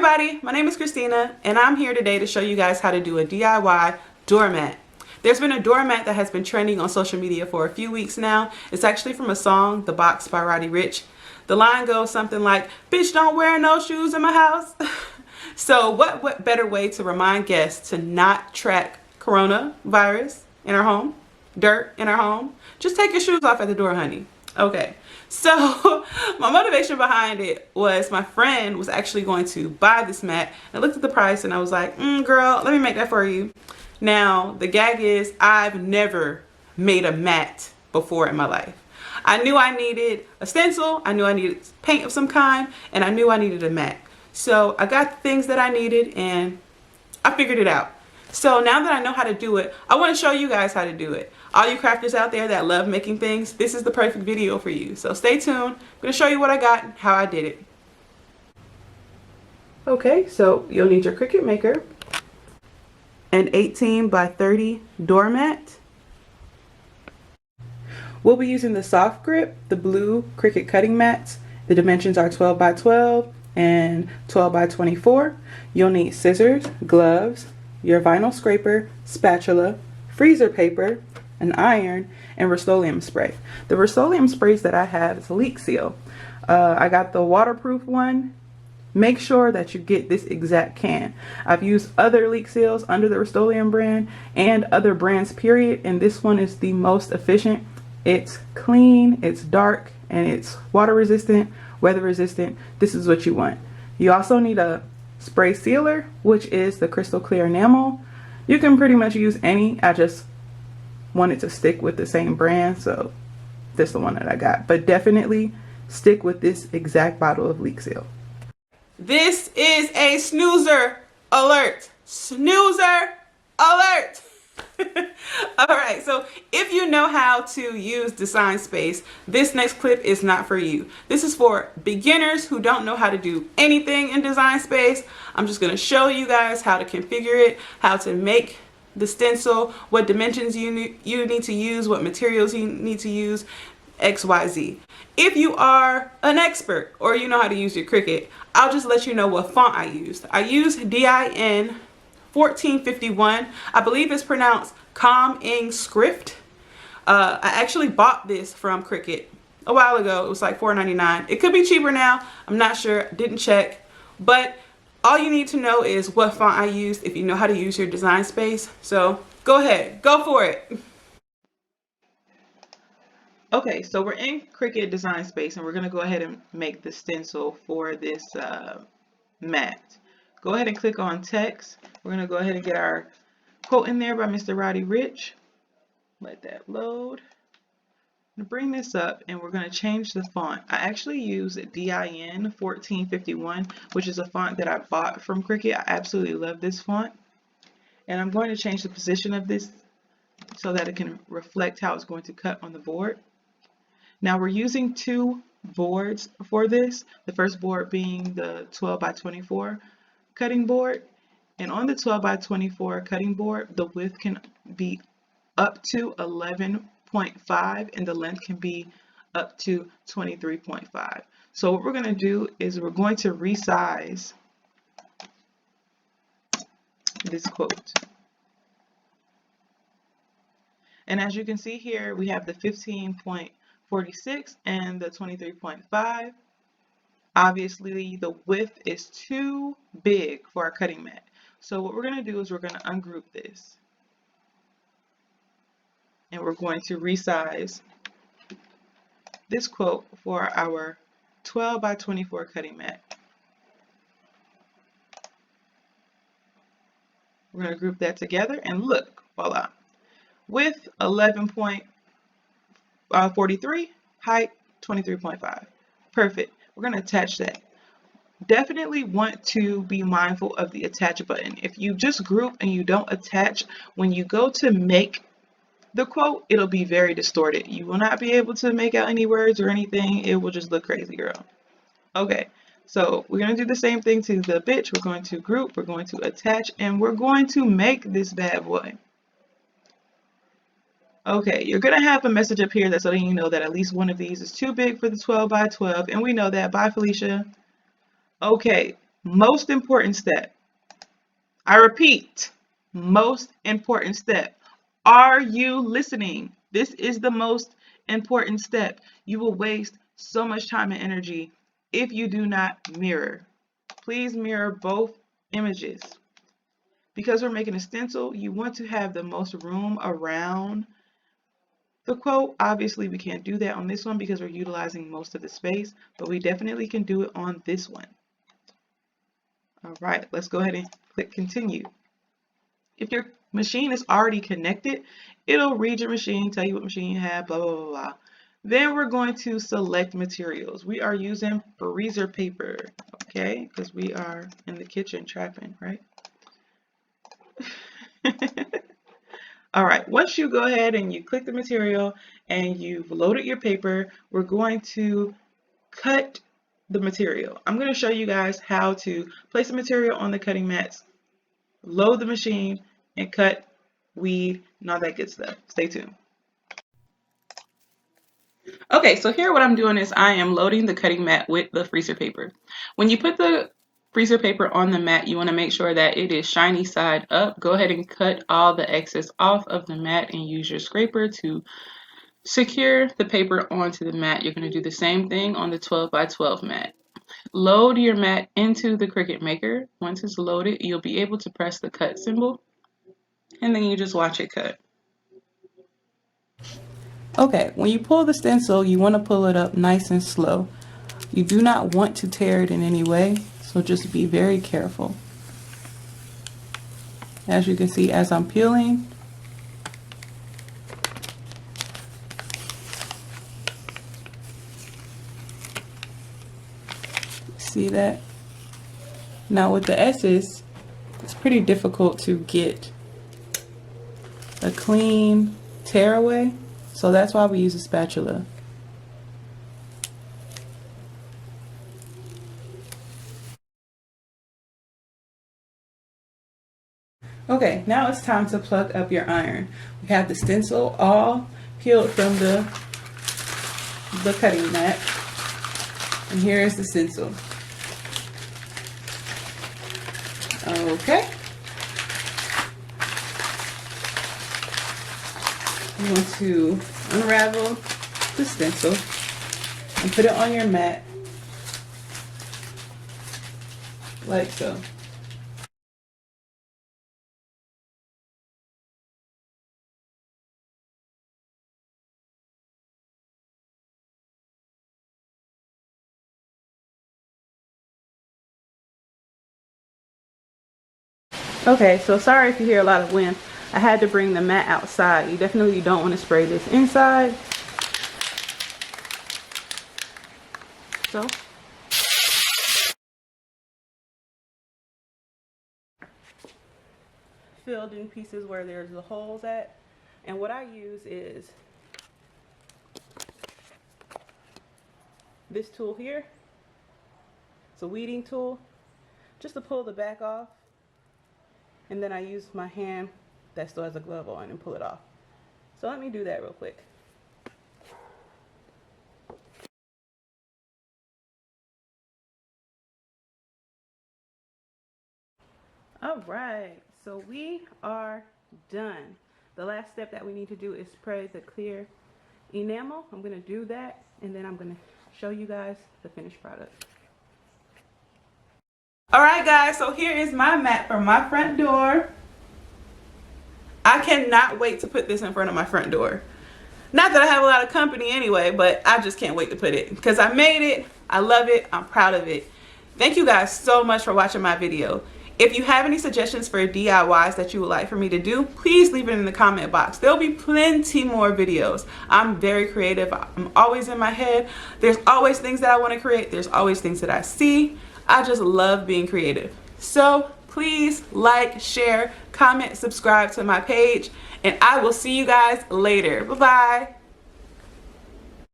everybody, my name is Christina and I'm here today to show you guys how to do a DIY doormat. There's been a doormat that has been trending on social media for a few weeks now. It's actually from a song, The Box by Roddy Ricch. The line goes something like, "Bitch, don't wear no shoes in my house." So what better way to remind guests to not track coronavirus in our home, dirt in our home? Just take your shoes off at the door, honey. Okay, so my motivation behind it was my friend was actually going to buy this mat. I looked at the price and I was like, girl, let me make that for you. Now, the gag is I've never made a mat before in my life. I knew I needed a stencil, I knew I needed paint of some kind, and I knew I needed a mat. So I got the things that I needed and I figured it out. So now that I know how to do it, I want to show you guys how to do it. All you crafters out there that love making things, this is the perfect video for you. So stay tuned. I'm going to show you what I got and how I did it. Okay, so you'll need your Cricut Maker, an 18 by 30 doormat. We'll be using the soft grip, the blue Cricut cutting mats. The dimensions are 12 by 12 and 12 by 24. You'll need scissors, gloves, your vinyl scraper, spatula, freezer paper, an iron, and Rust-Oleum spray. The Rust-Oleum sprays that I have is leak seal. I got the waterproof one. Make sure that you get this exact can. I've used other leak seals under the Rust-Oleum brand and other brands period, and this one is the most efficient. It's clean, it's dark, and it's water resistant, weather resistant. This is what you want. You also need a spray sealer, which is the crystal clear enamel. You can pretty much use any. I just wanted to stick with the same brand, so this is the one that I got. But definitely stick with this exact bottle of leak seal. This is a snoozer alert. Snoozer alert. Alright, so if you know how to use Design Space, this next clip is not for you. This is for beginners who don't know how to do anything in Design Space. I'm just going to show you guys how to configure it, how to make the stencil, what dimensions you need to use, what materials you need to use, XYZ. If you are an expert or you know how to use your Cricut, I'll just let you know what font I used. I used DIN 1451. I believe it's pronounced Cricut. I actually bought this from Cricut a while ago. It was like $4.99. It could be cheaper now. I'm not sure. Didn't check. But all you need to know is what font I used if you know how to use your Design Space. So go ahead. Go for it. Okay, so we're in Cricut Design Space and we're going to go ahead and make the stencil for this mat. Go ahead and click on text. We're going to go ahead and get our quote in there by Mr. Roddy Ricch. Let that load. I'm going to bring this up and we're going to change the font. I actually use DIN 1451, which is a font that I bought from Cricut. I absolutely love this font. And I'm going to change the position of this so that it can reflect how it's going to cut on the board. Now we're using two boards for this. The first board being the 12 by 24 cutting board. And on the 12 by 24 cutting board, the width can be up to 11.5 and the length can be up to 23.5. So what we're going to do is we're going to resize this quote. And as you can see here, we have the 15.46 and the 23.5. Obviously, the width is too big for our cutting mat. So what we're going to do is we're going to ungroup this. And we're going to resize this quote for our 12 by 24 cutting mat. We're going to group that together and look, voila. Width 11.43, height 23.5. Perfect. We're going to attach that. Definitely want to be mindful of the attach button. If you just group and you don't attach, when you go to make the quote, it'll be very distorted. You will not be able to make out any words or anything. It will just look crazy, girl. Okay, so we're going to do the same thing to the bitch. We're going to group, we're going to attach, and we're going to make this bad boy. Okay, you're going to have a message up here that's letting you know that at least one of these is too big for the 12 by 12, and we know that. Bye, Felicia. Okay, most important step. I repeat, most important step. Are you listening? This is the most important step. You will waste so much time and energy if you do not mirror. Please mirror both images. Because we're making a stencil, you want to have the most room around the quote. Obviously, we can't do that on this one because we're utilizing most of the space, but we definitely can do it on this one. All right, let's go ahead and click continue. If your machine is already connected, it'll read your machine, tell you what machine you have, blah, blah, blah, blah. Then we're going to select materials. We are using freezer paper, okay? Because we are in the kitchen trapping, right? All right, once you go ahead and you click the material and you've loaded your paper, we're going to cut the material. I'm going to show you guys how to place the material on the cutting mats, load the machine, and cut, weed, and all that good stuff. Stay tuned. Okay, so here what I'm doing is I am loading the cutting mat with the freezer paper. When you put the freezer paper on the mat, you want to make sure that it is shiny side up. Go ahead and cut all the excess off of the mat and use your scraper to secure the paper onto the mat. You're going to do the same thing on the 12 by 12 mat. Load your mat into the Cricut Maker. Once it's loaded, you'll be able to press the cut symbol, and then you just watch it cut. Okay, when you pull the stencil, you want to pull it up nice and slow. You do not want to tear it in any way, so just be very careful. As you can see, as I'm peeling, see that? Now with the S's, it's pretty difficult to get a clean tear away, so that's why we use a spatula. Okay, now it's time to plug up your iron. We have the stencil all peeled from the cutting mat, and here is the stencil. Okay. You want to unravel the stencil and put it on your mat like so. Okay, so sorry if you hear a lot of wind. I had to bring the mat outside. You definitely don't want to spray this inside. So filled in pieces where there's the holes at. And what I use is this tool here. It's a weeding tool, just to pull the back off. And then I use my hand that still has a glove on and pull it off. So let me do that real quick. All right, so we are done. The last step that we need to do is spray the clear enamel. I'm going to do that, and then I'm going to show you guys the finished product. Alright guys, so here is my mat for my front door. I cannot wait to put this in front of my front door. Not that I have a lot of company anyway, but I just can't wait to put it because I made it, I love it, I'm proud of it. Thank you guys so much for watching my video. If you have any suggestions for DIYs that you would like for me to do, please leave it in the comment box. There'll be plenty more videos. I'm very creative. I'm always in my head. There's always things that I want to create. There's always things that I see. I just love being creative. So please like, share, comment, subscribe to my page, and I will see you guys later. Bye-bye.